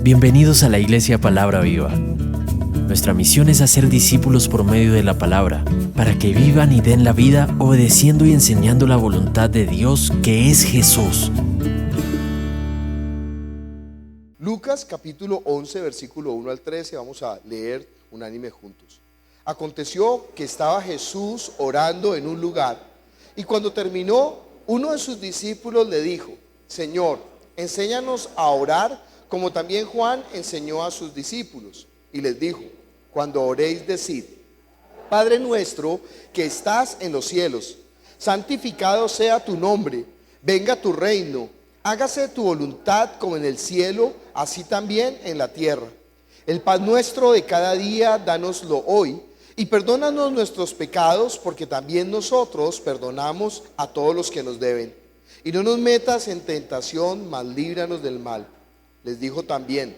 Bienvenidos a la Iglesia Palabra Viva. Nuestra misión es hacer discípulos por medio de la palabra, para que vivan y den la vida obedeciendo y enseñando la voluntad de Dios, que es Jesús. Lucas capítulo 11, versículo 1 al 13, vamos a leer unánime juntos. Aconteció que estaba Jesús orando en un lugar, y cuando terminó, uno de sus discípulos le dijo: Señor, enséñanos a orar, como también Juan enseñó a sus discípulos. Y les dijo: cuando oréis, decid: Padre nuestro que estás en los cielos, santificado sea tu nombre, venga tu reino, hágase tu voluntad como en el cielo, así también en la tierra. El pan nuestro de cada día, dánoslo hoy, y perdónanos nuestros pecados, porque también nosotros perdonamos a todos los que nos deben. Y no nos metas en tentación, mas líbranos del mal. Les dijo también: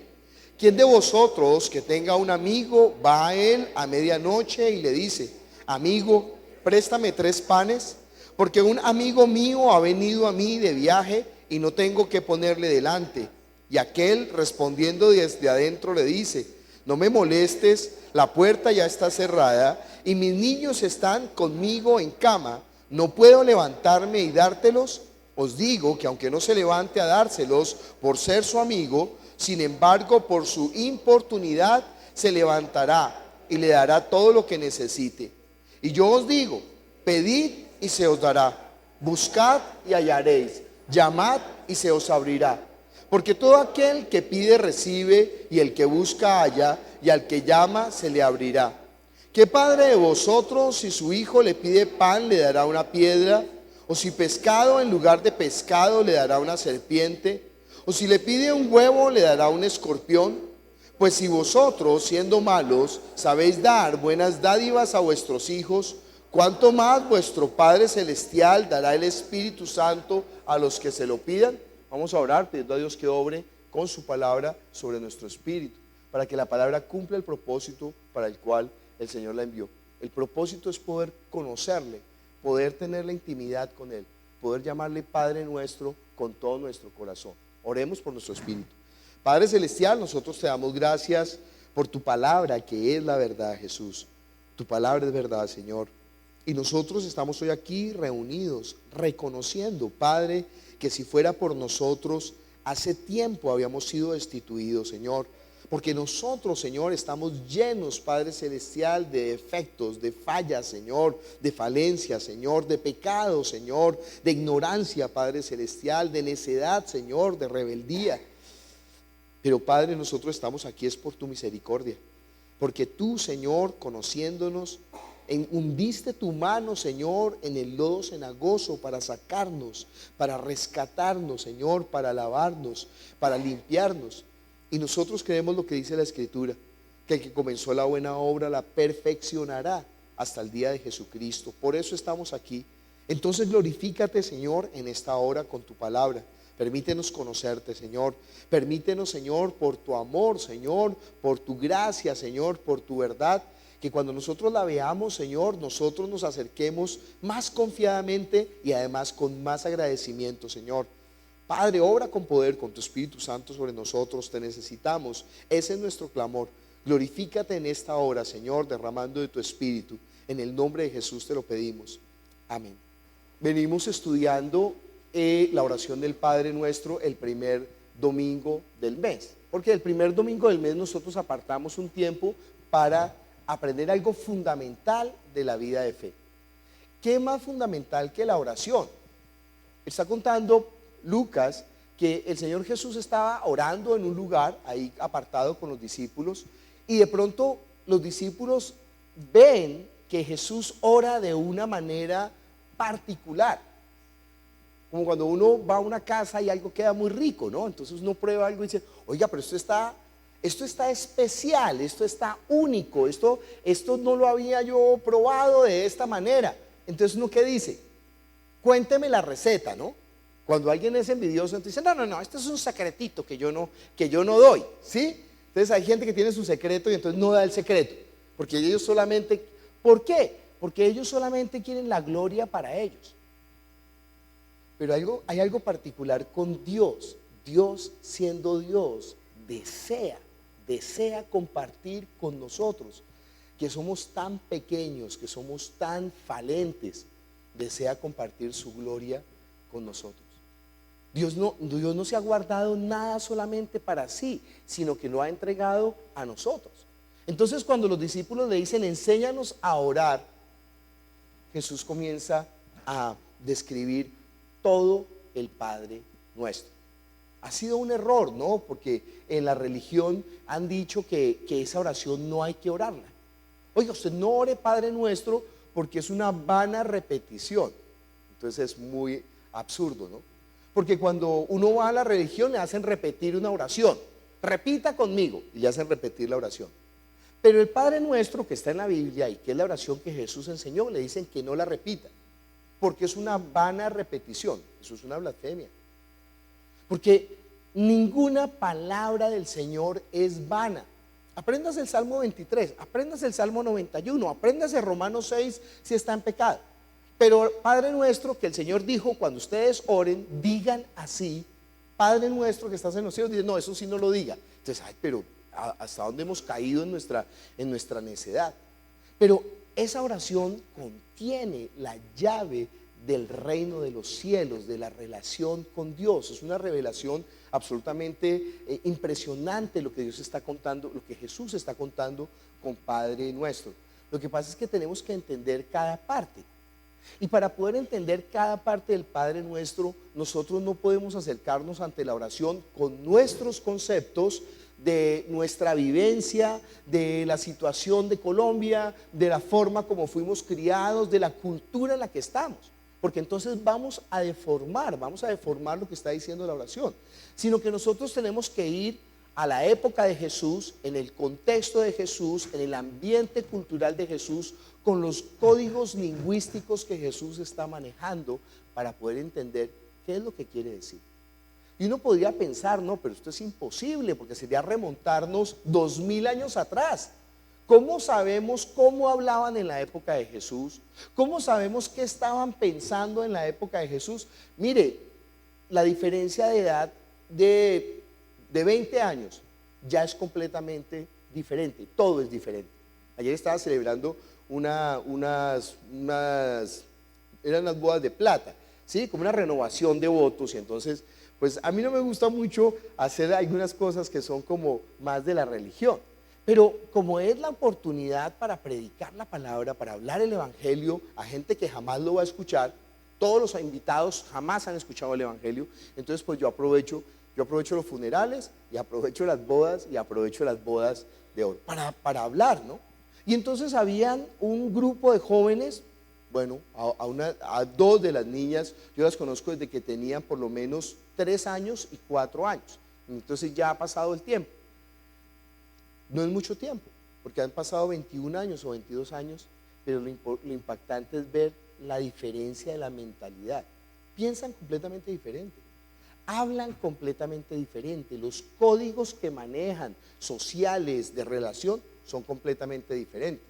¿quién de vosotros que tenga un amigo va a él a medianoche y le dice: amigo, préstame 3 panes, porque un amigo mío ha venido a mí de viaje y no tengo que ponerle delante? Y aquel, respondiendo desde adentro, le dice: no me molestes, la puerta ya está cerrada y mis niños están conmigo en cama, ¿no puedo levantarme y dártelos? Os digo que aunque no se levante a dárselos por ser su amigo, sin embargo por su importunidad se levantará y le dará todo lo que necesite. Y yo os digo: pedid y se os dará, buscad y hallaréis, llamad y se os abrirá. Porque todo aquel que pide recibe, y el que busca halla, y al que llama se le abrirá. ¿Qué padre de vosotros, si su hijo le pide pan, le dará una piedra? ¿O si pescado en lugar de pescado le dará una serpiente? ¿O si le pide un huevo le dará un escorpión? Pues si vosotros, siendo malos, sabéis dar buenas dádivas a vuestros hijos, ¿cuánto más vuestro Padre Celestial dará el Espíritu Santo a los que se lo pidan? Vamos a orar pidiendo a Dios que obre con su palabra sobre nuestro espíritu, para que la palabra cumpla el propósito para el cual el Señor la envió. El propósito es poder conocerle, poder tener la intimidad con Él, poder llamarle Padre nuestro con todo nuestro corazón. Oremos por nuestro espíritu. Padre Celestial, nosotros te damos gracias por tu palabra, que es la verdad, Jesús. Tu palabra es verdad, Señor. Y nosotros estamos hoy aquí reunidos, reconociendo, Padre, que si fuera por nosotros, hace tiempo habíamos sido destituidos, Señor. Porque nosotros, Señor, estamos llenos, Padre Celestial, de defectos, de fallas, Señor, de falencias, Señor, de pecados, Señor, de ignorancia, Padre Celestial, de necedad, Señor, de rebeldía. Pero, Padre, nosotros estamos aquí es por tu misericordia. Porque tú, Señor, conociéndonos, hundiste tu mano, Señor, en el lodo cenagoso para sacarnos, para rescatarnos, Señor, para lavarnos, para limpiarnos. Y nosotros creemos lo que dice la Escritura, que el que comenzó la buena obra la perfeccionará hasta el día de Jesucristo. Por eso estamos aquí. Entonces glorifícate, Señor, en esta hora con tu palabra. Permítenos conocerte, Señor. Permítenos, Señor, por tu amor, Señor, por tu gracia, Señor, por tu verdad, que cuando nosotros la veamos, Señor, nosotros nos acerquemos más confiadamente y además con más agradecimiento, Señor. Padre, obra con poder, con tu Espíritu Santo sobre nosotros, te necesitamos. Ese es nuestro clamor. Glorifícate en esta hora, Señor, derramando de tu Espíritu. En el nombre de Jesús te lo pedimos. Amén. Venimos estudiando la oración del Padre Nuestro el primer domingo del mes. Porque el primer domingo del mes nosotros apartamos un tiempo para aprender algo fundamental de la vida de fe. ¿Qué más fundamental que la oración? Está contando Lucas que el Señor Jesús estaba orando en un lugar ahí apartado con los discípulos, y de pronto los discípulos ven que Jesús ora de una manera particular, como cuando uno va a una casa y algo queda muy rico, ¿no? Entonces uno prueba algo y dice: oiga, pero esto está especial, esto está único, esto no lo había yo probado de esta manera. Entonces uno, ¿qué dice? Cuénteme la receta, ¿no? Cuando alguien es envidioso, entonces dice: no, este es un secretito que yo no doy, ¿sí? Entonces hay gente que tiene su secreto y entonces no da el secreto, porque ellos solamente, ¿por qué? Porque ellos solamente quieren la gloria para ellos. Pero hay algo particular con Dios. Dios, siendo Dios, desea compartir con nosotros, que somos tan pequeños, que somos tan falentes, desea compartir su gloria con nosotros. Dios no se ha guardado nada solamente para sí, sino que lo ha entregado a nosotros. Entonces, cuando los discípulos le dicen, enséñanos a orar, Jesús comienza a describir todo el Padre Nuestro. Ha sido un error, ¿no? Porque en la religión han dicho que esa oración no hay que orarla. Oiga, usted no ore Padre Nuestro porque es una vana repetición. Entonces es muy absurdo, ¿no? Porque cuando uno va a la religión le hacen repetir una oración. Repita conmigo y le hacen repetir la oración. Pero el Padre Nuestro que está en la Biblia y que es la oración que Jesús enseñó, le dicen que no la repita, porque es una vana repetición. Eso es una blasfemia. Porque ninguna palabra del Señor es vana. Apréndase el Salmo 23, apréndase el Salmo 91, apréndase Romanos 6 si está en pecado. Pero Padre Nuestro, que el Señor dijo, cuando ustedes oren, digan así, Padre Nuestro que estás en los cielos, dice, no, eso sí no lo diga. Entonces, pero hasta dónde hemos caído en nuestra necedad. Pero esa oración contiene la llave del reino de los cielos, de la relación con Dios. Es una revelación absolutamente impresionante lo que Dios está contando, lo que Jesús está contando con Padre Nuestro. Lo que pasa es que tenemos que entender cada parte. Y para poder entender cada parte del Padre Nuestro, nosotros no podemos acercarnos ante la oración con nuestros conceptos de nuestra vivencia, de la situación de Colombia, de la forma como fuimos criados, de la cultura en la que estamos. Porque entonces vamos a deformar lo que está diciendo la oración. Sino que nosotros tenemos que ir a la época de Jesús, en el contexto de Jesús, en el ambiente cultural de Jesús, con los códigos lingüísticos que Jesús está manejando para poder entender qué es lo que quiere decir. Y uno podría pensar, no, pero esto es imposible porque sería remontarnos 2000 años atrás. ¿Cómo sabemos cómo hablaban en la época de Jesús? ¿Cómo sabemos qué estaban pensando en la época de Jesús? Mire, la diferencia de edad de 20 años ya es completamente diferente, todo es diferente. Ayer estaba celebrando eran las bodas de plata, ¿sí? Como una renovación de votos, y entonces, pues a mí no me gusta mucho hacer algunas cosas que son como más de la religión, pero como es la oportunidad para predicar la palabra, para hablar el evangelio a gente que jamás lo va a escuchar, todos los invitados jamás han escuchado el evangelio, entonces pues yo aprovecho los funerales y aprovecho las bodas y aprovecho las bodas de oro para hablar, ¿no? Y entonces habían un grupo de jóvenes, bueno, a dos de las niñas, yo las conozco desde que tenían por lo menos 3 años y 4 años. Entonces ya ha pasado el tiempo. No es mucho tiempo, porque han pasado 21 años o 22 años, pero lo impactante es ver la diferencia de la mentalidad. Piensan completamente diferente. Hablan completamente diferente, los códigos que manejan sociales de relación son completamente diferentes.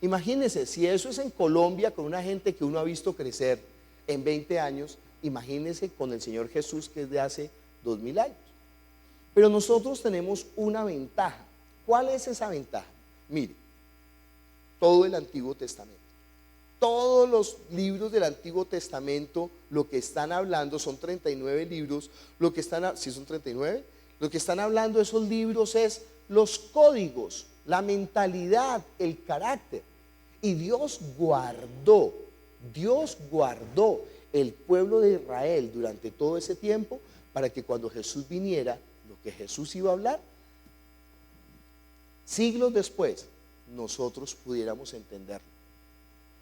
Imagínense, si eso es en Colombia con una gente que uno ha visto crecer en 20 años, imagínense con el Señor Jesús que es de hace 2000 años. Pero nosotros tenemos una ventaja. ¿Cuál es esa ventaja? Mire, todo el Antiguo Testamento. Todos los libros del Antiguo Testamento, lo que están hablando, son 39 libros, ¿sí son 39? Lo que están hablando esos libros es los códigos, la mentalidad, el carácter. Y Dios guardó el pueblo de Israel durante todo ese tiempo para que cuando Jesús viniera, lo que Jesús iba a hablar, siglos después, nosotros pudiéramos entenderlo.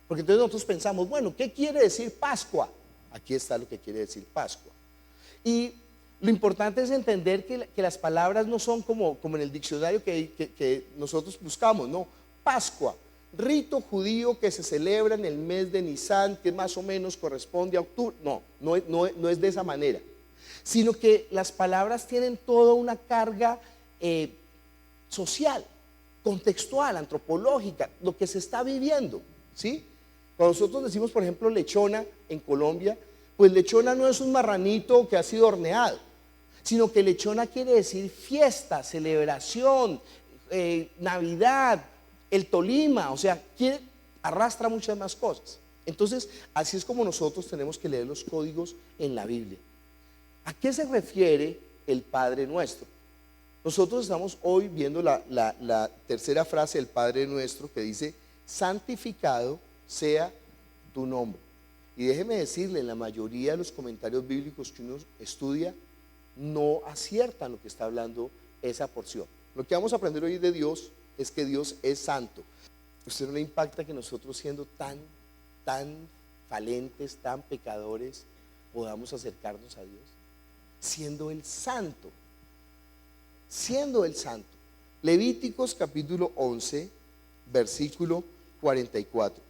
Porque entonces nosotros pensamos, bueno, ¿qué quiere decir Pascua? Aquí está lo que quiere decir Pascua. Y lo importante es entender que las palabras no son como en el diccionario que nosotros buscamos, no. Pascua, rito judío que se celebra en el mes de Nisan, que más o menos corresponde a octubre. No es de esa manera. Sino que las palabras tienen toda una carga social, contextual, antropológica, lo que se está viviendo, ¿sí? Cuando nosotros decimos, por ejemplo, lechona en Colombia, pues lechona no es un marranito que ha sido horneado, sino que lechona quiere decir fiesta, celebración, Navidad, el Tolima, o sea, arrastra muchas más cosas. Entonces, así es como nosotros tenemos que leer los códigos en la Biblia. ¿A qué se refiere el Padre Nuestro? Nosotros estamos hoy viendo la tercera frase del Padre Nuestro, que dice: santificado sea tu nombre. Y déjeme decirle, en la mayoría de los comentarios bíblicos que uno estudia, no aciertan lo que está hablando esa porción. Lo que vamos a aprender hoy de Dios es que Dios es santo. ¿A usted no le impacta que nosotros, siendo tan falentes, tan pecadores, podamos acercarnos a Dios? Siendo Él santo. Siendo Él santo. Levíticos capítulo 11, versículo 44.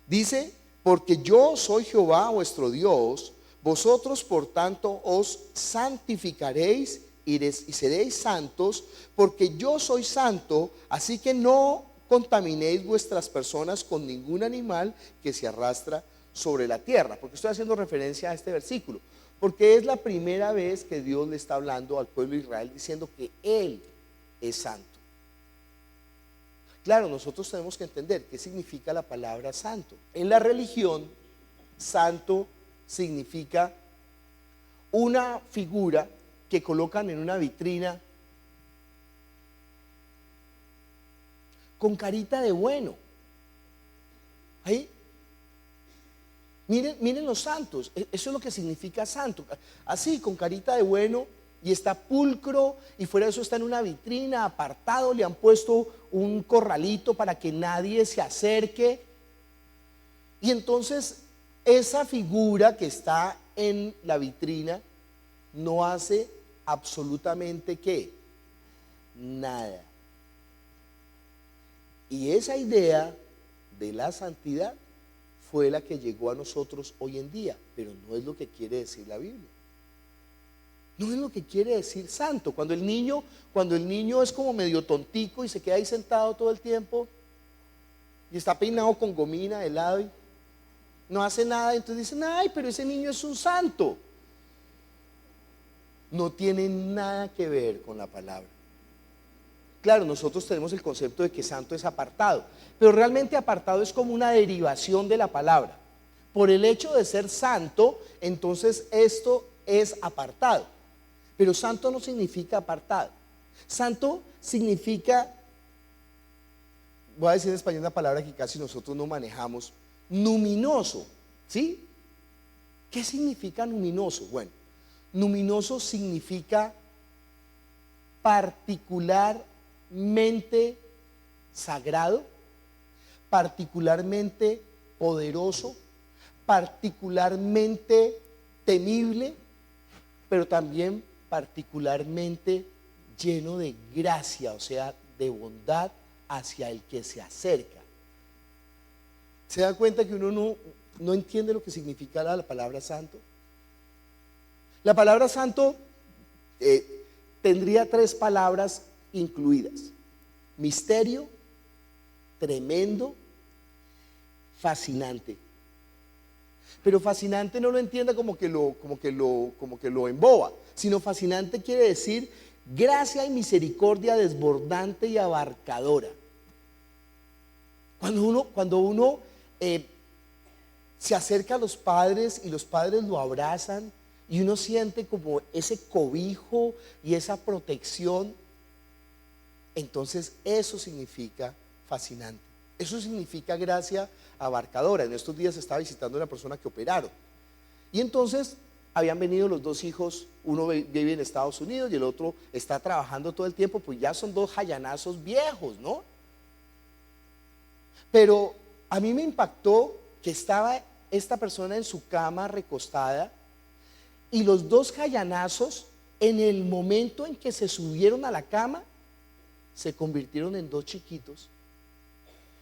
Dice: porque yo soy Jehová vuestro Dios, vosotros por tanto os santificaréis y seréis santos, porque yo soy santo, así que no contaminéis vuestras personas con ningún animal que se arrastra sobre la tierra. Porque estoy haciendo referencia a este versículo, porque es la primera vez que Dios le está hablando al pueblo de Israel diciendo que Él es santo. Claro, nosotros tenemos que entender qué significa la palabra santo. En la religión, santo significa una figura que colocan en una vitrina con carita de bueno. Ahí. Miren los santos, eso es lo que significa santo. Así, con carita de bueno, y está pulcro, y fuera de eso está en una vitrina, apartado, le han puesto un corralito para que nadie se acerque. Y entonces esa figura que está en la vitrina no hace absolutamente ¿qué? Nada. Y esa idea de la santidad fue la que llegó a nosotros hoy en día, pero no es lo que quiere decir la Biblia. No es lo que quiere decir santo. Cuando el niño es como medio tontico y se queda ahí sentado todo el tiempo y está peinado con gomina de lado y no hace nada, entonces dicen: ay, pero ese niño es un santo. No tiene nada que ver con la palabra. Claro, nosotros tenemos el concepto de que santo es apartado, pero realmente apartado es como una derivación de la palabra. Por el hecho de ser santo, entonces esto es apartado. Pero santo no significa apartado. Santo significa, voy a decir en español una palabra que casi nosotros no manejamos: luminoso. ¿Sí? ¿Qué significa luminoso? Bueno, luminoso significa particularmente sagrado, particularmente poderoso, particularmente temible, pero también particularmente lleno de gracia, o sea, de bondad hacia el que se acerca. ¿Se da cuenta que uno no entiende lo que significa la palabra santo? La palabra santo tendría 3 palabras incluidas: misterio, tremendo, fascinante. Pero fascinante no lo entienda como que lo emboba, sino fascinante quiere decir gracia y misericordia desbordante y abarcadora. Cuando uno se acerca a los padres y los padres lo abrazan y uno siente como ese cobijo y esa protección, entonces eso significa fascinante. Eso significa gracia abarcadora. En estos días estaba visitando a una persona que operaron. Y entonces habían venido los 2 hijos, uno vive en Estados Unidos y el otro está trabajando todo el tiempo, pues ya son 2 jayanazos viejos, ¿no? Pero a mí me impactó que estaba esta persona en su cama recostada y los 2 jayanazos, en el momento en que se subieron a la cama, se convirtieron en 2 chiquitos.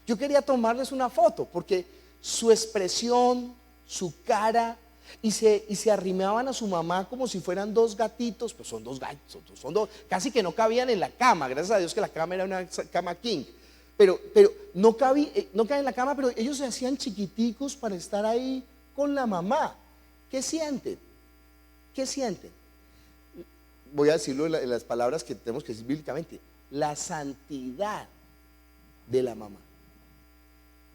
Yo quería tomarles una foto porque su expresión, su cara, y se arrimaban a su mamá como si fueran 2 gatitos. Pues son 2 gatos, son 2, casi que no cabían en la cama. Gracias a Dios que la cama era una cama king, pero no cabían en la cama, pero ellos se hacían chiquiticos para estar ahí con la mamá. ¿Qué sienten? ¿Qué sienten? voy a decirlo en las palabras que tenemos que decir bíblicamente, la santidad de la mamá.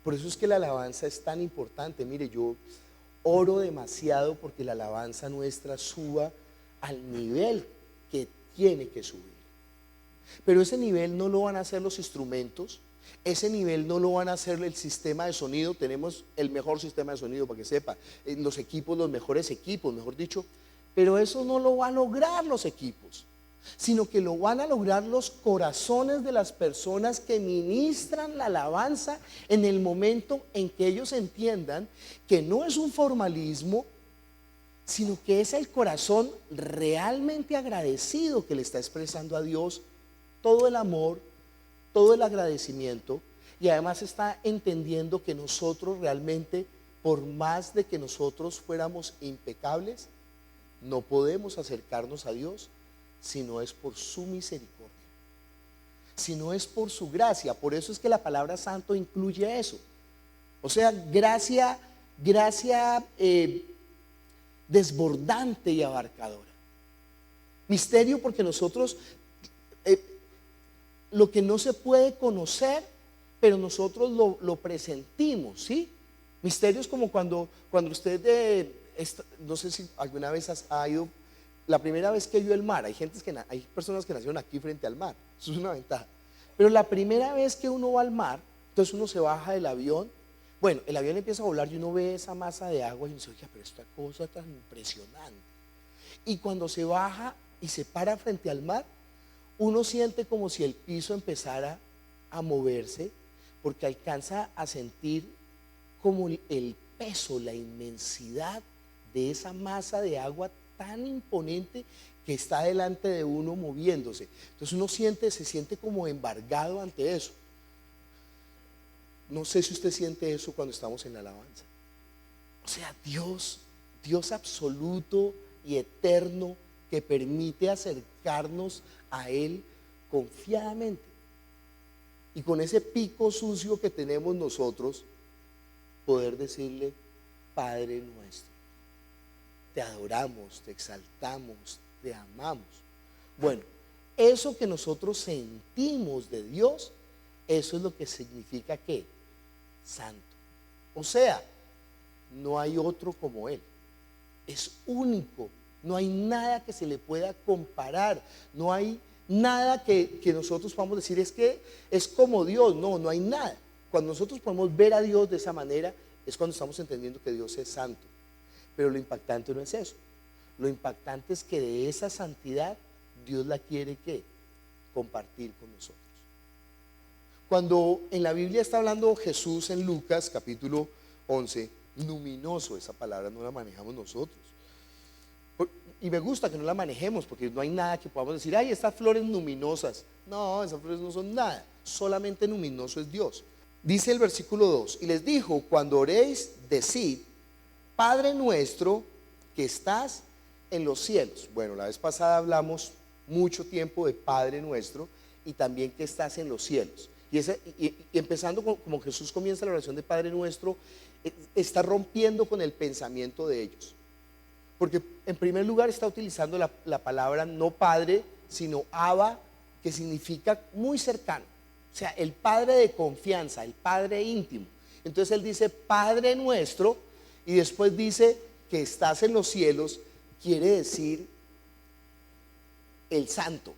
Por eso es que la alabanza es tan importante. Mire, yo oro demasiado porque la alabanza nuestra suba al nivel que tiene que subir. Pero ese nivel no lo van a hacer los instrumentos, ese nivel no lo van a hacer el sistema de sonido. Tenemos el mejor sistema de sonido, para que sepa, los equipos, los mejores equipos, mejor dicho, pero eso no lo van a lograr los equipos, sino que lo van a lograr los corazones de las personas que ministran la alabanza en el momento en que ellos entiendan que no es un formalismo, sino que es el corazón realmente agradecido que le está expresando a Dios todo el amor, todo el agradecimiento, y además está entendiendo que nosotros realmente, por más de que nosotros fuéramos impecables, no podemos acercarnos a Dios si no es por su misericordia, si no es por su gracia. Por eso es que la palabra santo incluye eso. O sea, gracia desbordante y abarcadora. Misterio porque nosotros, lo que no se puede conocer, pero nosotros lo presentimos, ¿sí? Misterio es como cuando usted, no sé si alguna vez ha ido, la primera vez que vio el mar. Hay personas que nacieron aquí frente al mar, eso es una ventaja. Pero la primera vez que uno va al mar, entonces uno se baja del avión. Bueno, el avión empieza a volar y uno ve esa masa de agua y uno dice, oye, pero esta cosa tan impresionante. Y cuando se baja y se para frente al mar, uno siente como si el piso empezara a moverse, porque alcanza a sentir como el peso, la inmensidad de esa masa de agua tan imponente que está delante de uno moviéndose. Entonces uno se siente como embargado ante eso. No sé si usted siente eso cuando estamos en la alabanza. O sea, Dios absoluto y eterno, que permite acercarnos a Él confiadamente. Y con ese pico sucio que tenemos nosotros, poder decirle, Padre nuestro, te adoramos, te exaltamos, te amamos. Bueno, eso que nosotros sentimos de Dios, eso es lo que significa que santo. O sea, no hay otro como Él. Es único. No hay nada que se le pueda comparar. No hay nada que nosotros podamos decir es que es como Dios. No, no hay nada. Cuando nosotros podemos ver a Dios de esa manera, es cuando estamos entendiendo que Dios es santo. Pero lo impactante no es eso. Lo impactante es que de esa santidad Dios la quiere ¿qué? Compartir con nosotros. Cuando en la Biblia está hablando Jesús en Lucas capítulo 11, luminoso, esa palabra no la manejamos nosotros. Y me gusta que no la manejemos, porque no hay nada que podamos decir, ay, estas flores luminosas. No, esas flores no son nada, solamente luminoso es Dios. Dice el versículo 2, y les dijo, cuando oréis, decid, Padre nuestro que estás en los cielos. Bueno, la vez pasada hablamos mucho tiempo de Padre nuestro y también que estás en los cielos. Y empezando como Jesús comienza la oración de Padre nuestro, está rompiendo con el pensamiento de ellos. Porque en primer lugar está utilizando la palabra no Padre, sino Abba, que significa muy cercano. O sea, el Padre de confianza, el Padre íntimo. Entonces Él dice Padre nuestro y después dice que estás en los cielos, quiere decir el santo,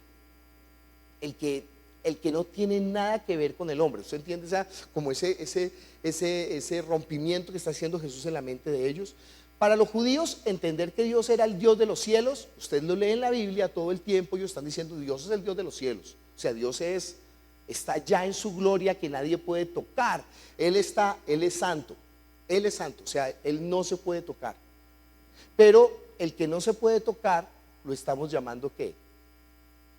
el que no tiene nada que ver con el hombre. ¿Usted entiende? O sea, como ese rompimiento que está haciendo Jesús en la mente de ellos. Para los judíos, entender que Dios era el Dios de los cielos, usted lo lee en la Biblia todo el tiempo, ellos están diciendo Dios es el Dios de los cielos. O sea, Dios está ya en su gloria que nadie puede tocar. Él es santo, o sea, Él no se puede tocar. Pero el que no se puede tocar, lo estamos llamando ¿qué?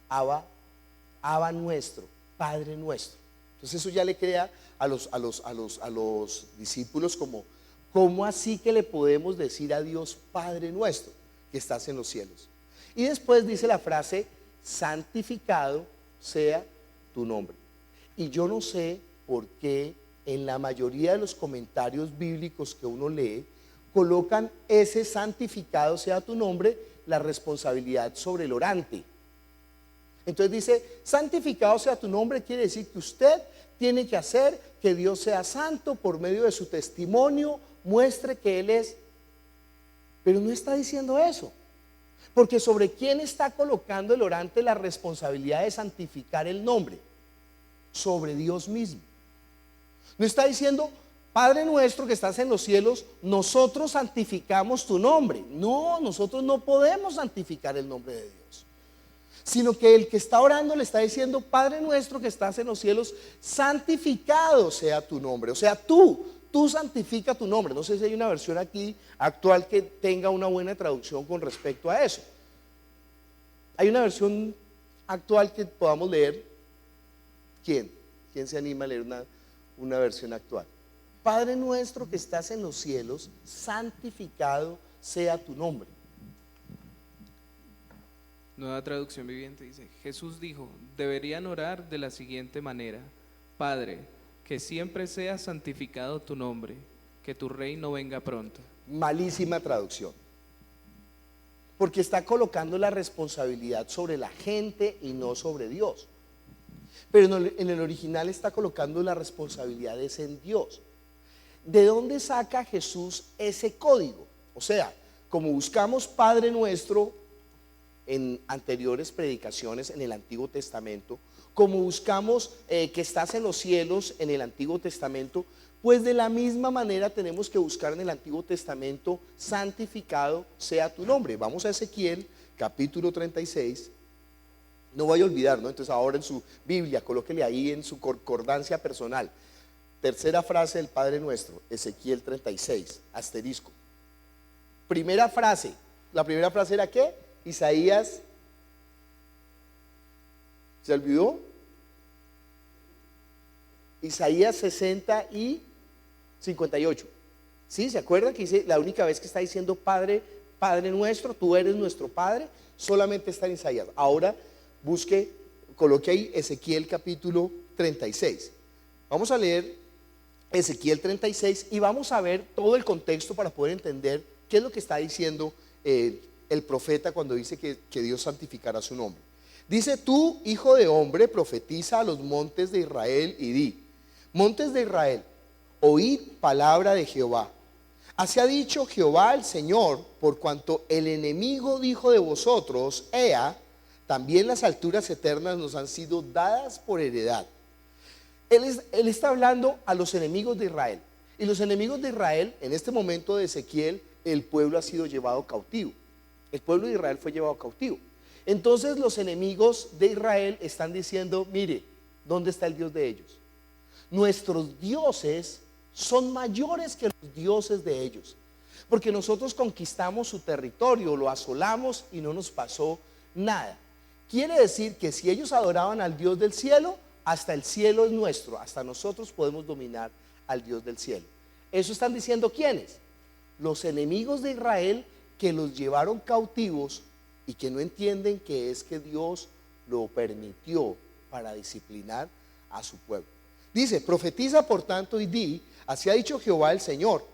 Abba nuestro, Padre nuestro. Entonces eso ya le crea a los discípulos como, ¿cómo así que le podemos decir a Dios Padre nuestro que estás en los cielos? Y después dice la frase, santificado sea tu nombre. Y yo no sé por qué en la mayoría de los comentarios bíblicos que uno lee, colocan ese santificado sea tu nombre, la responsabilidad sobre el orante. Entonces dice, santificado sea tu nombre, quiere decir que usted tiene que hacer que Dios sea santo por medio de su testimonio, muestre que Él es. Pero no está diciendo eso, porque ¿sobre quién está colocando el orante la responsabilidad de santificar el nombre? Sobre Dios mismo. No está diciendo, Padre nuestro que estás en los cielos, nosotros santificamos tu nombre. No, nosotros no podemos santificar el nombre de Dios, sino que el que está orando le está diciendo, Padre nuestro que estás en los cielos, santificado sea tu nombre. O sea, tú santifica tu nombre. No sé si hay una versión aquí actual que tenga una buena traducción con respecto a eso. Hay una versión actual que podamos leer. ¿Quién se anima a leer una versión actual? Padre nuestro que estás en los cielos, santificado sea tu nombre. Nueva traducción viviente dice, Jesús dijo, deberían orar de la siguiente manera: Padre, que siempre sea santificado tu nombre, que tu reino venga pronto. Malísima traducción, porque está colocando la responsabilidad sobre la gente y no sobre Dios. Pero en el original está colocando la responsabilidad es en Dios. ¿De dónde saca Jesús ese código? O sea, como buscamos Padre nuestro en anteriores predicaciones en el Antiguo Testamento, como buscamos que estás en los cielos en el Antiguo Testamento, pues de la misma manera tenemos que buscar en el Antiguo Testamento, santificado sea tu nombre. Vamos a Ezequiel capítulo 36. No vaya a olvidar, ¿no? Entonces ahora en su Biblia, colóquele ahí en su concordancia personal. Tercera frase del Padre Nuestro, Ezequiel 36, asterisco. Primera frase, la primera frase era ¿qué? Isaías, ¿se olvidó? Isaías 60 y 58. ¿Sí? ¿Se acuerdan que dice la única vez que está diciendo Padre, Padre nuestro, tú eres nuestro Padre? Solamente está en Isaías. Ahora busque, coloque ahí Ezequiel capítulo 36. Vamos a leer Ezequiel 36 y vamos a ver todo el contexto para poder entender qué es lo que está diciendo el profeta cuando dice que Dios santificará su nombre. Dice, tú, hijo de hombre, profetiza a los montes de Israel y di, montes de Israel, oíd palabra de Jehová. Así ha dicho Jehová el Señor, por cuanto el enemigo dijo de vosotros, Ea, también las alturas eternas nos han sido dadas por heredad. Él está hablando a los enemigos de Israel. Y los enemigos de Israel, en este momento de Ezequiel, el pueblo ha sido llevado cautivo. El pueblo de Israel fue llevado cautivo. Entonces los enemigos de Israel están diciendo, mire, ¿dónde está el Dios de ellos? Nuestros dioses son mayores que los dioses de ellos, porque nosotros conquistamos su territorio, lo asolamos y no nos pasó nada. Quiere decir que si ellos adoraban al Dios del cielo, hasta el cielo es nuestro, hasta nosotros podemos dominar al Dios del cielo. Eso están diciendo ¿quiénes? Los enemigos de Israel que los llevaron cautivos y que no entienden que es que Dios lo permitió para disciplinar a su pueblo. Dice, profetiza por tanto y di, así ha dicho Jehová el Señor,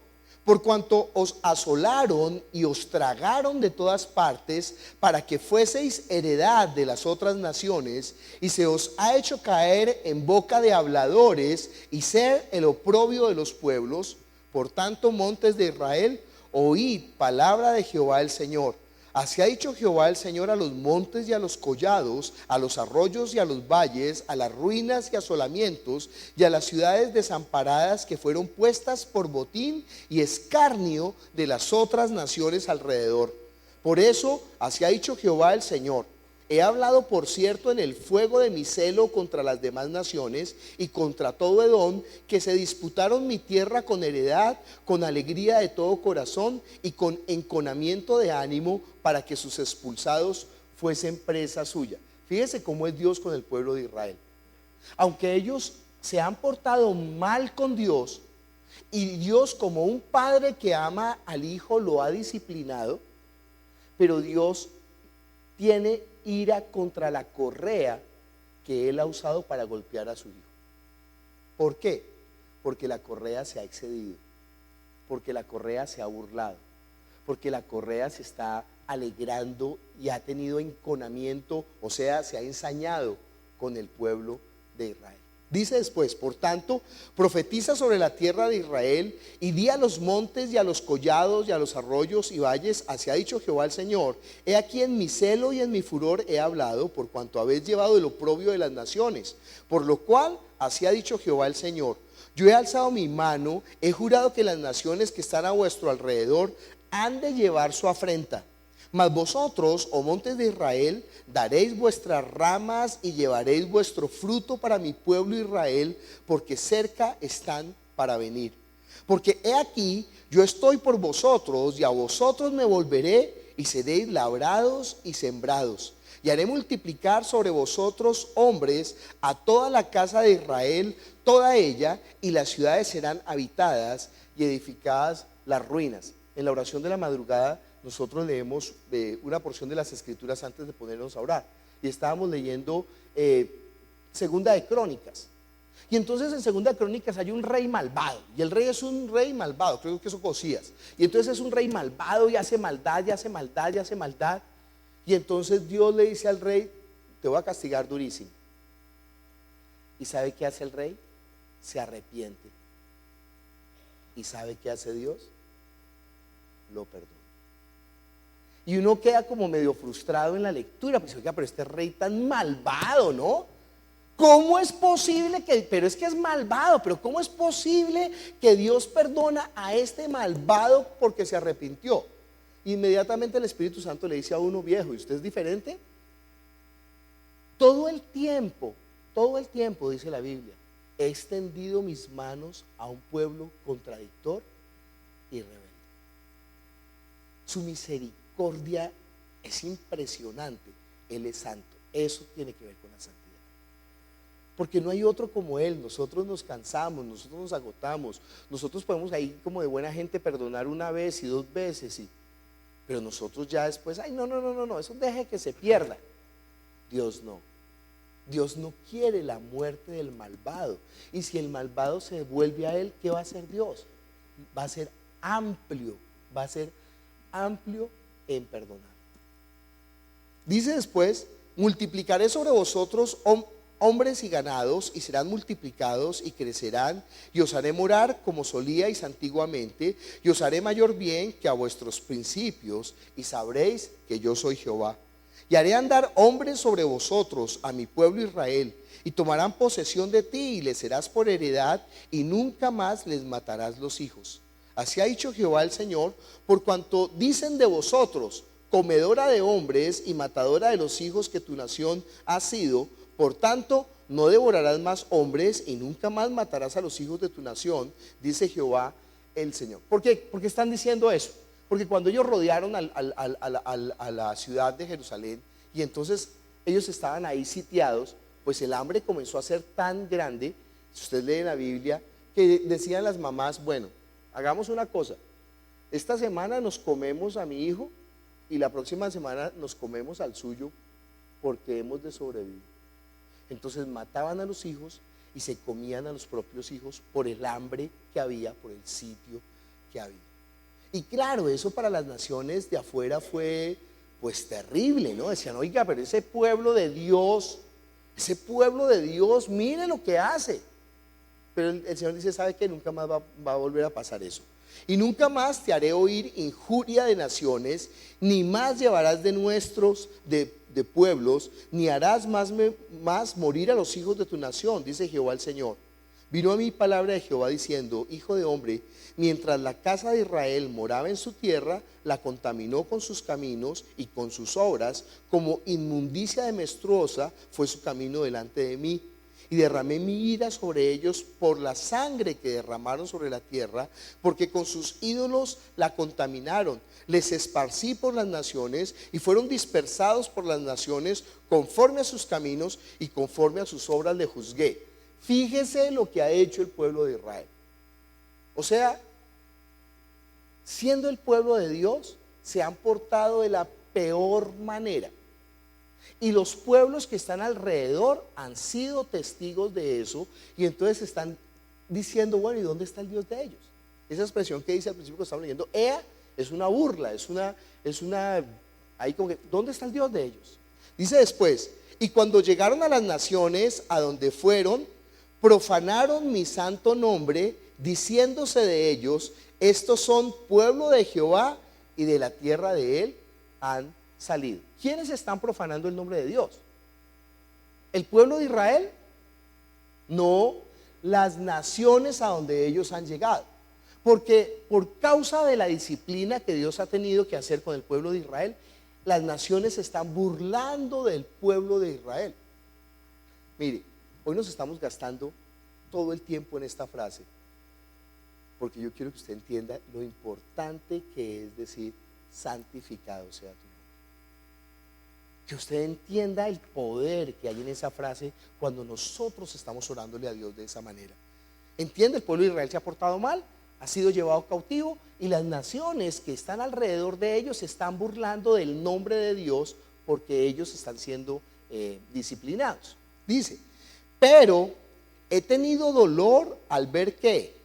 por cuanto os asolaron y os tragaron de todas partes para que fueseis heredad de las otras naciones, y se os ha hecho caer en boca de habladores y ser el oprobio de los pueblos. Por tanto, montes de Israel, oíd palabra de Jehová el Señor. Así ha dicho Jehová el Señor a los montes y a los collados, a los arroyos y a los valles, a las ruinas y asolamientos, y a las ciudades desamparadas que fueron puestas por botín y escarnio de las otras naciones alrededor. Por eso, así ha dicho Jehová el Señor. He hablado, por cierto, en el fuego de mi celo contra las demás naciones y contra todo Edom, que se disputaron mi tierra con heredad, con alegría de todo corazón y con enconamiento de ánimo, para que sus expulsados fuesen presa suya. Fíjese cómo es Dios con el pueblo de Israel. Aunque ellos se han portado mal con Dios, y Dios, como un padre que ama al hijo, lo ha disciplinado, pero Dios tiene ira contra la correa que él ha usado para golpear a su hijo. ¿Por qué? Porque la correa se ha excedido, porque la correa se ha burlado, porque la correa se está alegrando y ha tenido enconamiento, o sea, se ha ensañado con el pueblo de Israel. Dice después, por tanto, profetiza sobre la tierra de Israel y di a los montes y a los collados y a los arroyos y valles, así ha dicho Jehová el Señor: he aquí en mi celo y en mi furor he hablado, por cuanto habéis llevado el oprobio de las naciones, por lo cual así ha dicho Jehová el Señor: yo he alzado mi mano, he jurado que las naciones que están a vuestro alrededor han de llevar su afrenta. Mas vosotros, oh montes de Israel, daréis vuestras ramas y llevaréis vuestro fruto para mi pueblo Israel, porque cerca están para venir. Porque he aquí, yo estoy por vosotros, y a vosotros me volveré, y seréis labrados y sembrados. Y haré multiplicar sobre vosotros hombres a toda la casa de Israel, toda ella, y las ciudades serán habitadas y edificadas las ruinas. En la oración de la madrugada nosotros leemos una porción de las Escrituras antes de ponernos a orar. Y estábamos leyendo Segunda de Crónicas. Y entonces en Segunda de Crónicas hay un rey malvado. Y el rey es un rey malvado, creo que es Ocosías. Y entonces es un rey malvado y hace maldad, y hace maldad, y hace maldad. Y entonces Dios le dice al rey: te voy a castigar durísimo. ¿Y sabe qué hace el rey? Se arrepiente. ¿Y sabe qué hace Dios? Lo perdona. Y uno queda como medio frustrado en la lectura, pues oiga, pero este rey tan malvado, ¿no? ¿Cómo es posible que, pero es que es malvado, pero cómo es posible que Dios perdona a este malvado porque se arrepintió? Inmediatamente el Espíritu Santo le dice a uno: viejo, ¿y usted es diferente? Todo el tiempo, dice la Biblia, he extendido mis manos a un pueblo contradictor y rebelde. Su misericordia es impresionante. Él es santo. Eso tiene que ver con la santidad. Porque no hay otro como Él. Nosotros nos cansamos, nosotros nos agotamos. Nosotros podemos ahí como de buena gente perdonar una vez y 2 veces, pero nosotros ya después, ay, no, eso deje que se pierda. Dios no. Dios no quiere la muerte del malvado. Y si el malvado se vuelve a Él, ¿qué va a hacer Dios? Va a ser amplio en perdonar. Dice después: multiplicaré sobre vosotros hombres y ganados, y serán multiplicados y crecerán, y os haré morar como solíais antiguamente, y os haré mayor bien que a vuestros principios, y sabréis que yo soy Jehová. Y haré andar hombres sobre vosotros, a mi pueblo Israel, y tomarán posesión de ti, y les serás por heredad, y nunca más les matarás los hijos. Así ha dicho Jehová el Señor: por cuanto dicen de vosotros, comedora de hombres y matadora de los hijos que tu nación ha sido, por tanto no devorarás más hombres y nunca más matarás a los hijos de tu nación, dice Jehová el Señor. ¿Por qué? Porque están diciendo eso. Porque cuando ellos rodearon a la ciudad de Jerusalén, y entonces ellos estaban ahí sitiados, pues el hambre comenzó a ser tan grande, si usted lee en la Biblia, que decían las mamás: bueno, hagamos una cosa, esta semana nos comemos a mi hijo y la próxima semana nos comemos al suyo, porque hemos de sobrevivir. Entonces mataban a los hijos y se comían a los propios hijos por el hambre que había, por el sitio que había. Y claro, eso para las naciones de afuera fue pues terrible, ¿no? Decían: oiga, pero ese pueblo de Dios, mire lo que hace. Pero el Señor dice: ¿sabe qué? Nunca más va a volver a pasar eso. Y nunca más te haré oír injuria de naciones, ni más llevarás de pueblos, ni harás más morir a los hijos de tu nación, dice Jehová el Señor. Vino a mí palabra de Jehová diciendo: hijo de hombre, mientras la casa de Israel moraba en su tierra, la contaminó con sus caminos y con sus obras, como inmundicia de menstruosa fue su camino delante de mí. Y derramé mi ira sobre ellos por la sangre que derramaron sobre la tierra, porque con sus ídolos la contaminaron. Les esparcí por las naciones y fueron dispersados por las naciones, conforme a sus caminos y conforme a sus obras les juzgué. Fíjese lo que ha hecho el pueblo de Israel. O sea, siendo el pueblo de Dios, se han portado de la peor manera. Y los pueblos que están alrededor han sido testigos de eso, y entonces están diciendo: bueno, ¿y dónde está el Dios de ellos? Esa expresión que dice al principio que estamos leyendo, ea, es una burla, es una Ahí como que, ¿dónde está el Dios de ellos? Dice después, y cuando llegaron a las naciones a donde fueron, profanaron mi santo nombre, diciéndose de ellos, estos son pueblo de Jehová y de la tierra de él han salido. ¿Quiénes están profanando el nombre de Dios? ¿El pueblo de Israel? No, las naciones a donde ellos han llegado. Porque por causa de la disciplina que Dios ha tenido que hacer con el pueblo de Israel, las naciones se están burlando del pueblo de Israel. Mire, hoy nos estamos gastando todo el tiempo en esta frase, porque yo quiero que usted entienda lo importante que es decir, santificado sea tu nombre. Que usted entienda el poder que hay en esa frase cuando nosotros estamos orándole a Dios de esa manera. ¿Entiende? El pueblo de Israel se ha portado mal, ha sido llevado cautivo y las naciones que están alrededor de ellos se están burlando del nombre de Dios porque ellos están siendo disciplinados. Dice, pero he tenido dolor al ver que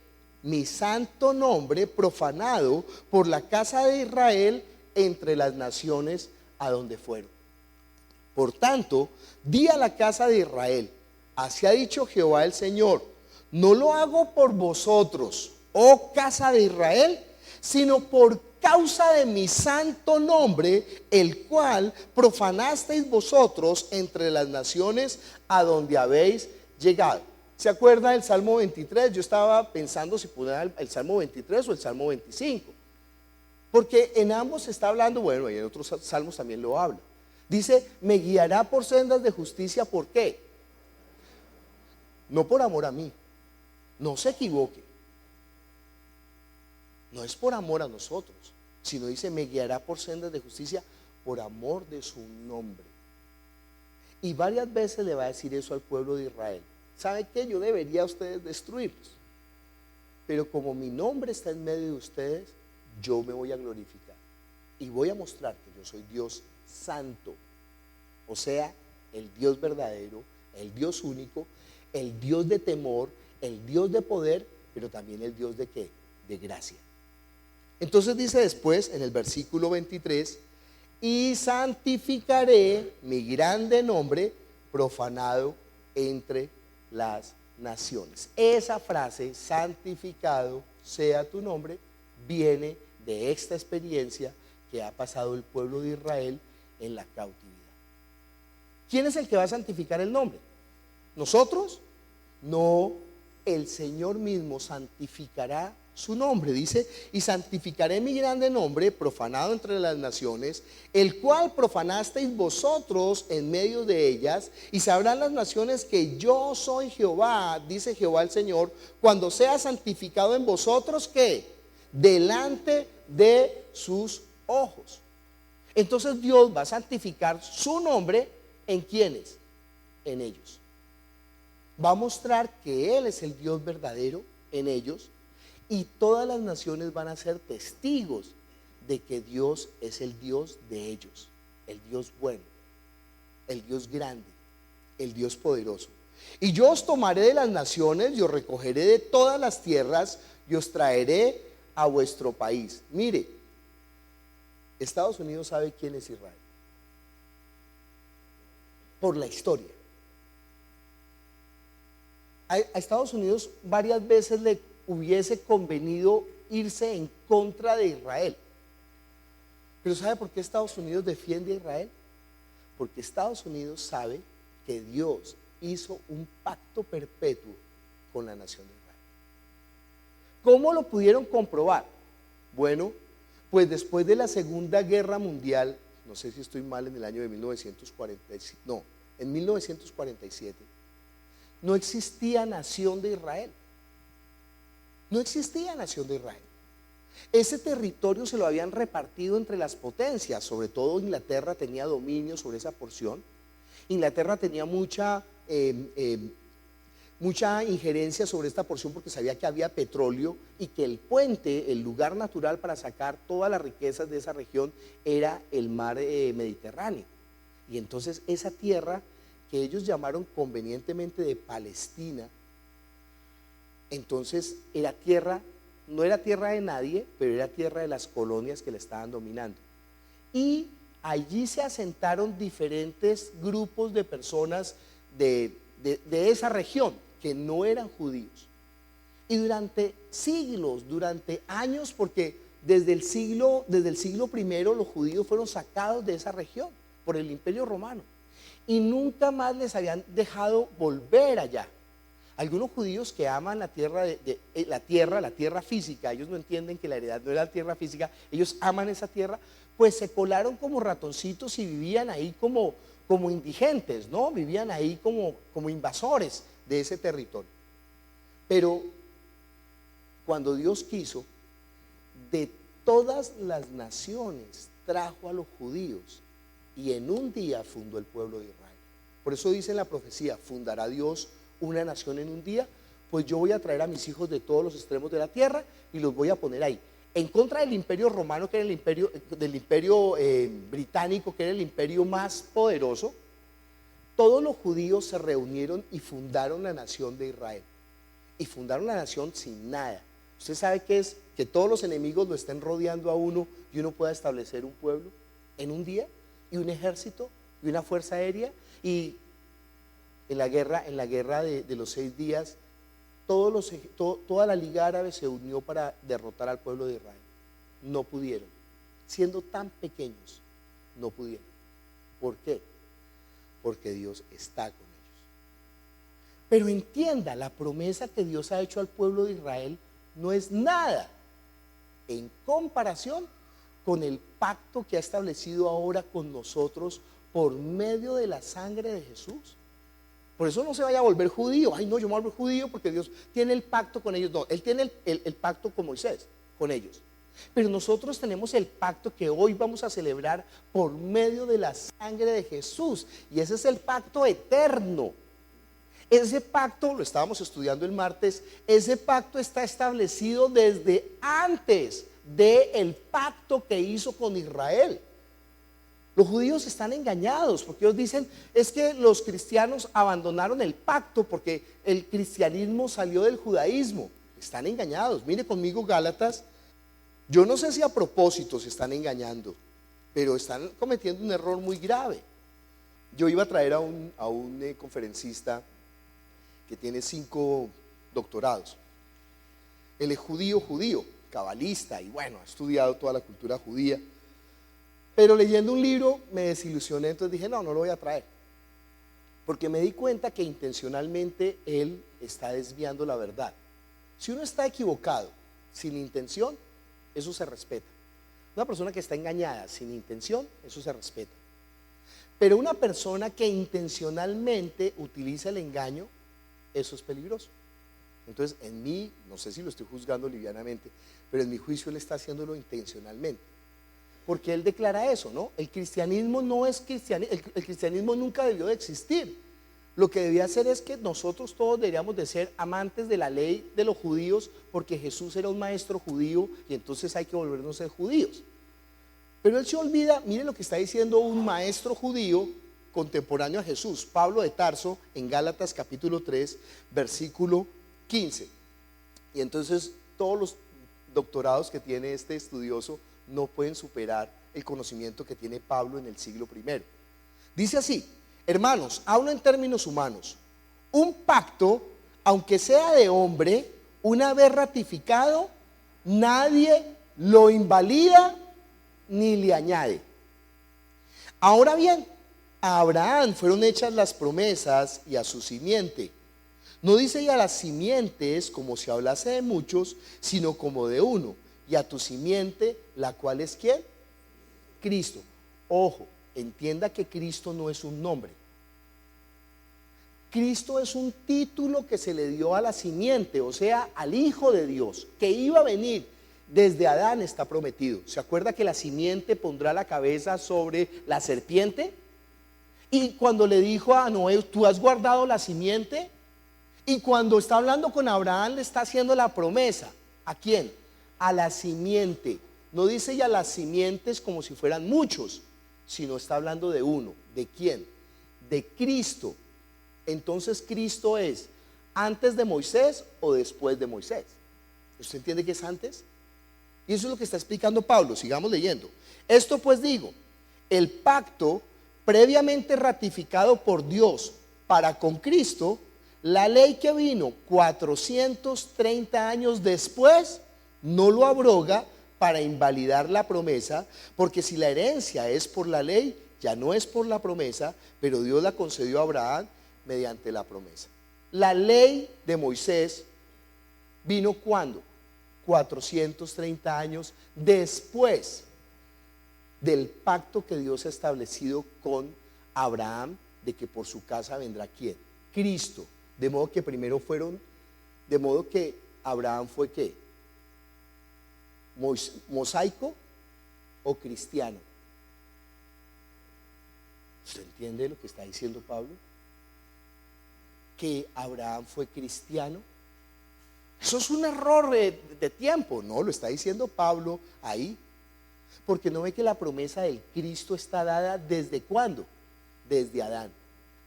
mi santo nombre profanado por la casa de Israel entre las naciones a donde fueron. Por tanto, di a la casa de Israel, así ha dicho Jehová el Señor, no lo hago por vosotros, oh casa de Israel, sino por causa de mi santo nombre, el cual profanasteis vosotros entre las naciones a donde habéis llegado. ¿Se acuerda del Salmo 23? Yo estaba pensando si poner el Salmo 23 o el Salmo 25, porque en ambos se está hablando, bueno, y en otros salmos también lo habla. Dice, me guiará por sendas de justicia, ¿por qué? No por amor a mí, no se equivoque. No es por amor a nosotros, sino dice, me guiará por sendas de justicia por amor de su nombre. Y varias veces le va a decir eso al pueblo de Israel. ¿Sabe qué? Yo debería a ustedes destruirlos, pero como mi nombre está en medio de ustedes, yo me voy a glorificar y voy a mostrar que yo soy Dios santo, o sea, el Dios verdadero, el Dios único, el Dios de temor, el Dios de poder, pero también el Dios de ¿qué? De gracia. Entonces dice después en el versículo 23, y santificaré mi grande nombre profanado entre las naciones. Esa frase, santificado sea tu nombre, viene de esta experiencia que ha pasado el pueblo de Israel en la cautividad. ¿Quién es el que va a santificar el nombre? ¿Nosotros? No, el Señor mismo santificará su nombre. Dice, y santificaré mi grande nombre profanado entre las naciones, el cual profanasteis vosotros en medio de ellas, y sabrán las naciones que yo soy Jehová, dice Jehová el Señor, cuando sea santificado en vosotros, ¿qué? Delante de sus ojos. Entonces Dios va a santificar su nombre ¿en quiénes? En ellos. Va a mostrar que Él es el Dios verdadero en ellos, y todas las naciones van a ser testigos de que Dios es el Dios de ellos, el Dios bueno, el Dios grande, el Dios poderoso. Y yo os tomaré de las naciones y os recogeré de todas las tierras y os traeré a vuestro país. Mire, Estados Unidos sabe quién es Israel por la historia. A Estados Unidos varias veces le hubiese convenido irse en contra de Israel. Pero ¿sabe por qué Estados Unidos defiende a Israel? Porque Estados Unidos sabe que Dios hizo un pacto perpetuo con la nación de Israel. ¿Cómo lo pudieron comprobar? Bueno, pues después de la Segunda Guerra Mundial, no sé si estoy mal, en el año de 1947, no, en 1947, no existía nación de Israel. No existía nación de Israel. Ese territorio se lo habían repartido entre las potencias, sobre todo Inglaterra tenía dominio sobre esa porción. Inglaterra tenía mucha injerencia sobre esta porción porque sabía que había petróleo y que el puente, el lugar natural para sacar todas las riquezas de esa región era el mar Mediterráneo. Y entonces esa tierra que ellos llamaron convenientemente de Palestina, entonces era tierra, no era tierra de nadie, pero era tierra de las colonias que le estaban dominando. Y allí se asentaron diferentes grupos de personas de esa región que no eran judíos. Y durante siglos, durante años, porque desde el siglo I los judíos fueron sacados de esa región por el Imperio Romano y nunca más les habían dejado volver allá. Algunos judíos que aman la tierra, la tierra física, ellos no entienden que la heredad no era la tierra física, ellos aman esa tierra, pues se colaron como ratoncitos y vivían ahí como indigentes, ¿no? Vivían ahí como invasores de ese territorio. Pero cuando Dios quiso, de todas las naciones trajo a los judíos y en un día fundó el pueblo de Israel. Por eso dice en la profecía, fundará Dios una nación en un día, pues yo voy a traer a mis hijos de todos los extremos de la tierra y los voy a poner ahí. En contra del imperio romano, que era del imperio británico, que era el imperio más poderoso, todos los judíos se reunieron y fundaron la nación de Israel. Y fundaron la nación sin nada. Usted sabe qué es que todos los enemigos lo estén rodeando a uno y uno pueda establecer un pueblo en un día, y un ejército y una fuerza aérea. Y en la guerra de los 6 días, toda la Liga Árabe se unió para derrotar al pueblo de Israel. No pudieron, siendo tan pequeños, no pudieron. ¿Por qué? Porque Dios está con ellos. Pero entienda, la promesa que Dios ha hecho al pueblo de Israel no es nada en comparación con el pacto que ha establecido ahora con nosotros por medio de la sangre de Jesús. Por eso no se vaya a volver judío. Ay, no, yo me voy a volver judío porque Dios tiene el pacto con ellos. No, Él tiene el pacto con Moisés, con ellos. Pero nosotros tenemos el pacto que hoy vamos a celebrar por medio de la sangre de Jesús. Y ese es el pacto eterno. Ese pacto, lo estábamos estudiando el martes, ese pacto está establecido desde antes del pacto que hizo con Israel. Los judíos están engañados porque ellos dicen, es que los cristianos abandonaron el pacto porque el cristianismo salió del judaísmo. Están engañados. Mire conmigo Gálatas. Yo no sé si a propósito se están engañando, pero están cometiendo un error muy grave. Yo iba a traer a un conferencista que tiene 5 doctorados. Él es judío, cabalista, y bueno, ha estudiado toda la cultura judía. Pero leyendo un libro me desilusioné, entonces dije, no lo voy a traer. Porque me di cuenta que intencionalmente él está desviando la verdad. Si uno está equivocado, sin intención, eso se respeta. Una persona que está engañada, sin intención, eso se respeta. Pero una persona que intencionalmente utiliza el engaño, eso es peligroso. Entonces, en mí, no sé si lo estoy juzgando livianamente, pero en mi juicio él está haciéndolo intencionalmente. Porque él declara eso, ¿no? El cristianismo no es cristianismo, el cristianismo nunca debió de existir. Lo que debía hacer es que nosotros todos deberíamos de ser amantes de la ley de los judíos, porque Jesús era un maestro judío y entonces hay que volvernos a ser judíos. Pero él se olvida, mire lo que está diciendo un maestro judío contemporáneo a Jesús, Pablo de Tarso, en Gálatas capítulo 3, versículo 15. Y entonces todos los doctorados que tiene este estudioso no pueden superar el conocimiento que tiene Pablo en el siglo I. Dice así: hermanos, hablo en términos humanos. Un pacto, aunque sea de hombre, una vez ratificado, nadie lo invalida ni le añade. Ahora bien, a Abraham fueron hechas las promesas y a su simiente. No dice ya las simientes como si hablase de muchos, sino como de uno. Y a tu simiente, la cual es ¿quién? Cristo. Ojo, entienda que Cristo no es un nombre. Cristo es un título que se le dio a la simiente, o sea, al Hijo de Dios, que iba a venir. Desde Adán está prometido. ¿Se acuerda que la simiente pondrá la cabeza sobre la serpiente? Y cuando le dijo a Noé, ¿tú has guardado la simiente? Y cuando está hablando con Abraham, le está haciendo la promesa. ¿A quién? A la simiente. No dice ya las simientes como si fueran muchos, sino está hablando de uno. ¿De quién? De Cristo. Entonces Cristo es antes de Moisés o después de Moisés. ¿Usted entiende que es antes? Y eso es lo que está explicando Pablo. Sigamos leyendo. Esto pues digo, el pacto previamente ratificado por Dios para con Cristo, la ley que vino 430 años después no lo abroga para invalidar la promesa, porque si la herencia es por la ley, ya no es por la promesa, pero Dios la concedió a Abraham mediante la promesa. La ley de Moisés vino ¿cuándo? 430 años después del pacto que Dios ha establecido con Abraham, de que por su casa vendrá ¿quién? Cristo. De modo que primero fueron, de modo que Abraham fue ¿qué? ¿Mosaico o cristiano? ¿Usted entiende lo que está diciendo Pablo? Que Abraham fue cristiano. Eso es un error de tiempo. No, lo está diciendo Pablo ahí. Porque no ve que la promesa del Cristo está dada ¿desde cuándo? Desde Adán.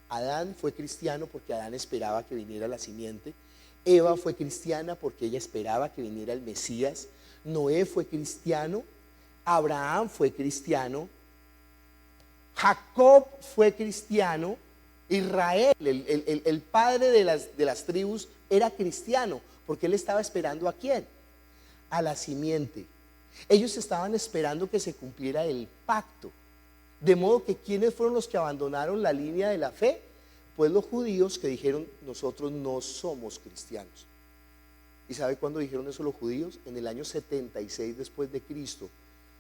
Adán fue cristiano porque Adán esperaba que viniera la simiente. Eva fue cristiana porque ella esperaba que viniera el Mesías. Noé fue cristiano. Abraham fue cristiano. Jacob fue cristiano. Israel, el padre de las tribus, era cristiano porque él estaba esperando ¿a quién? A la simiente. Ellos estaban esperando que se cumpliera el pacto. De modo que ¿quiénes fueron los que abandonaron la línea de la fe? Pues los judíos, que dijeron: nosotros no somos cristianos. ¿Y sabe cuándo dijeron eso los judíos? En el año 76 después de Cristo,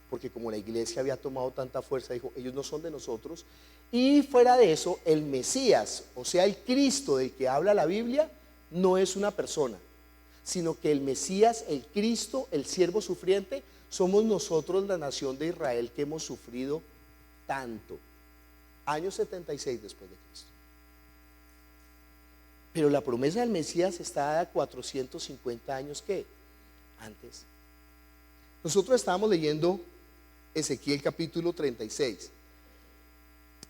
porque como la iglesia había tomado tanta fuerza, dijo: ellos no son de nosotros. Y fuera de eso, el Mesías, o sea el Cristo del que habla la Biblia, no es una persona, sino que el Mesías, el Cristo, el siervo sufriente, somos nosotros, la nación de Israel, que hemos sufrido tanto. Año 76 después de Cristo. Pero la promesa del Mesías está dada 450 años ¿qué? Antes. Nosotros estábamos leyendo Ezequiel capítulo 36.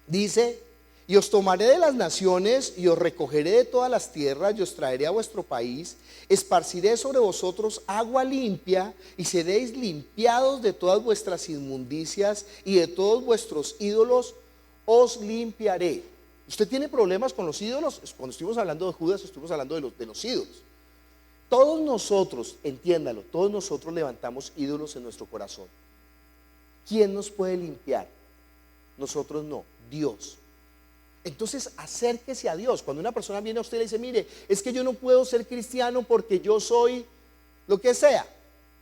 Dice: y os tomaré de las naciones y os recogeré de todas las tierras y os traeré a vuestro país, esparciré sobre vosotros agua limpia y seréis limpiados de todas vuestras inmundicias y de todos vuestros ídolos os limpiaré. ¿Usted tiene problemas con los ídolos? Cuando estuvimos hablando de Judas, estuvimos hablando de los ídolos. Todos nosotros, entiéndalo, todos nosotros levantamos ídolos en nuestro corazón. ¿Quién nos puede limpiar? Nosotros no, Dios. Entonces acérquese a Dios. Cuando una persona viene a usted y le dice: mire, es que yo no puedo ser cristiano porque yo soy lo que sea,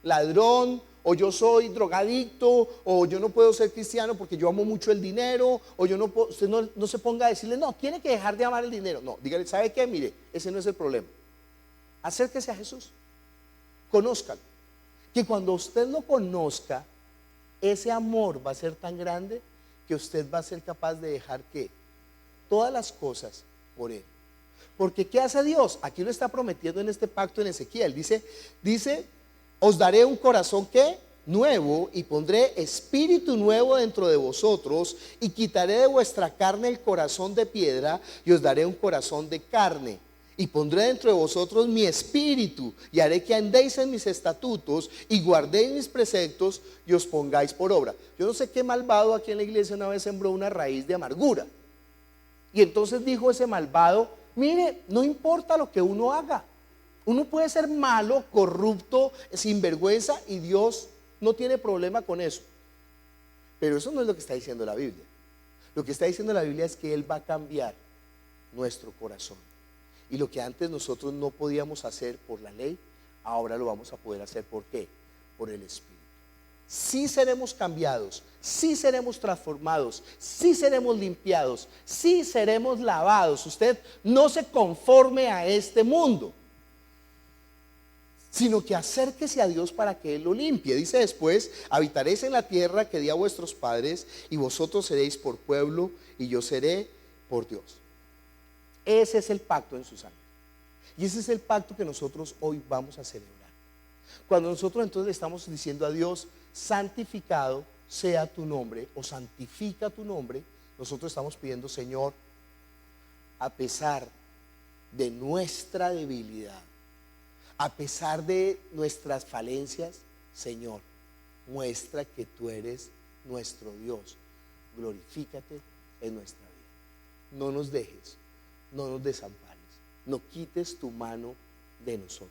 ladrón, o yo soy drogadicto, o yo no puedo ser cristiano porque yo amo mucho el dinero, o yo no puedo. Usted no se ponga a decirle: no, tiene que dejar de amar el dinero. No, dígale: ¿sabe qué? Mire, ese no es el problema. Acérquese a Jesús, conózcalo, que cuando usted lo conozca, ese amor va a ser tan grande que usted va a ser capaz de dejar ¿qué? Todas las cosas por Él. Porque ¿qué hace Dios? Aquí lo está prometiendo en este pacto en Ezequiel. Dice: os daré un corazón ¿qué? Nuevo, y pondré espíritu nuevo dentro de vosotros, y quitaré de vuestra carne el corazón de piedra, y os daré un corazón de carne. Y pondré dentro de vosotros mi espíritu, y haré que andéis en mis estatutos, y guardéis mis preceptos, y os pongáis por obra. Yo no sé qué malvado aquí en la iglesia una vez sembró una raíz de amargura. Y entonces dijo ese malvado: mire, no importa lo que uno haga. Uno puede ser malo, corrupto, sinvergüenza, y Dios no tiene problema con eso. Pero eso no es lo que está diciendo la Biblia. Lo que está diciendo la Biblia es que Él va a cambiar nuestro corazón. Y lo que antes nosotros no podíamos hacer por la ley, ahora lo vamos a poder hacer. ¿Por qué? Por el Espíritu. Sí seremos cambiados, sí seremos transformados, sí seremos limpiados, sí seremos lavados. Usted no se conforme a este mundo, sino que acérquese a Dios para que Él lo limpie. Dice después: habitaréis en la tierra que di a vuestros padres, y vosotros seréis por pueblo, y yo seré por Dios. Ese es el pacto en su sangre. Y ese es el pacto que nosotros hoy vamos a celebrar. Cuando nosotros entonces le estamos diciendo a Dios: santificado sea tu nombre, o santifica tu nombre, nosotros estamos pidiendo: Señor, a pesar de nuestra debilidad, a pesar de nuestras falencias, Señor, muestra que tú eres nuestro Dios, glorifícate en nuestra vida. No nos dejes, no nos desampares, no quites tu mano de nosotros.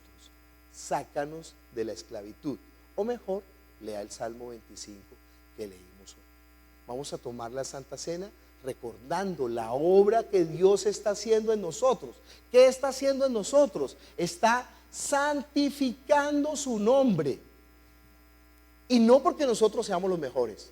Sácanos de la esclavitud. O mejor, lea el Salmo 25 que leímos hoy. Vamos a tomar la Santa Cena recordando la obra que Dios está haciendo en nosotros. ¿Qué está haciendo en nosotros? Está santificando su nombre. Y no porque nosotros seamos los mejores,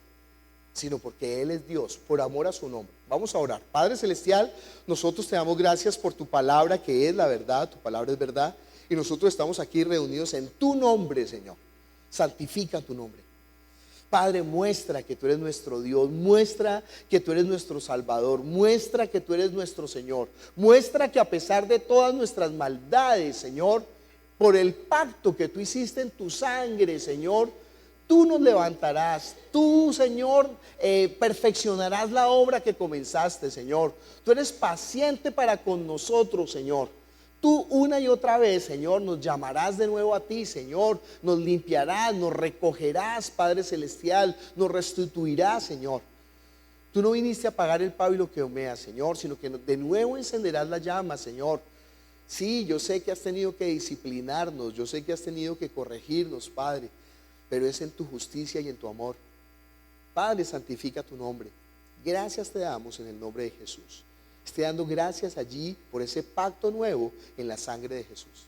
sino porque Él es Dios, por amor a su nombre. Vamos a orar. Padre Celestial, nosotros te damos gracias por tu palabra, que es la verdad. Tu palabra es verdad. Y nosotros estamos aquí reunidos en tu nombre, Señor. Santifica tu nombre. Padre, muestra que tú eres nuestro Dios, muestra que tú eres nuestro Salvador, muestra que tú eres nuestro Señor, muestra que a pesar de todas nuestras maldades, Señor, por el pacto que tú hiciste en tu sangre, Señor, tú nos levantarás, tú, Señor, perfeccionarás la obra que comenzaste, Señor. Tú eres paciente para con nosotros, Señor. Tú una y otra vez, Señor, nos llamarás de nuevo a ti, Señor. Nos limpiarás, nos recogerás, Padre Celestial, nos restituirás, Señor. Tú no viniste a apagar el pábilo que humea, Señor, sino que de nuevo encenderás la llama, Señor. Sí, yo sé que has tenido que disciplinarnos, yo sé que has tenido que corregirnos, Padre, pero es en tu justicia y en tu amor. Padre, santifica tu nombre. Gracias te damos en el nombre de Jesús. Estoy dando gracias allí por ese pacto nuevo en la sangre de Jesús.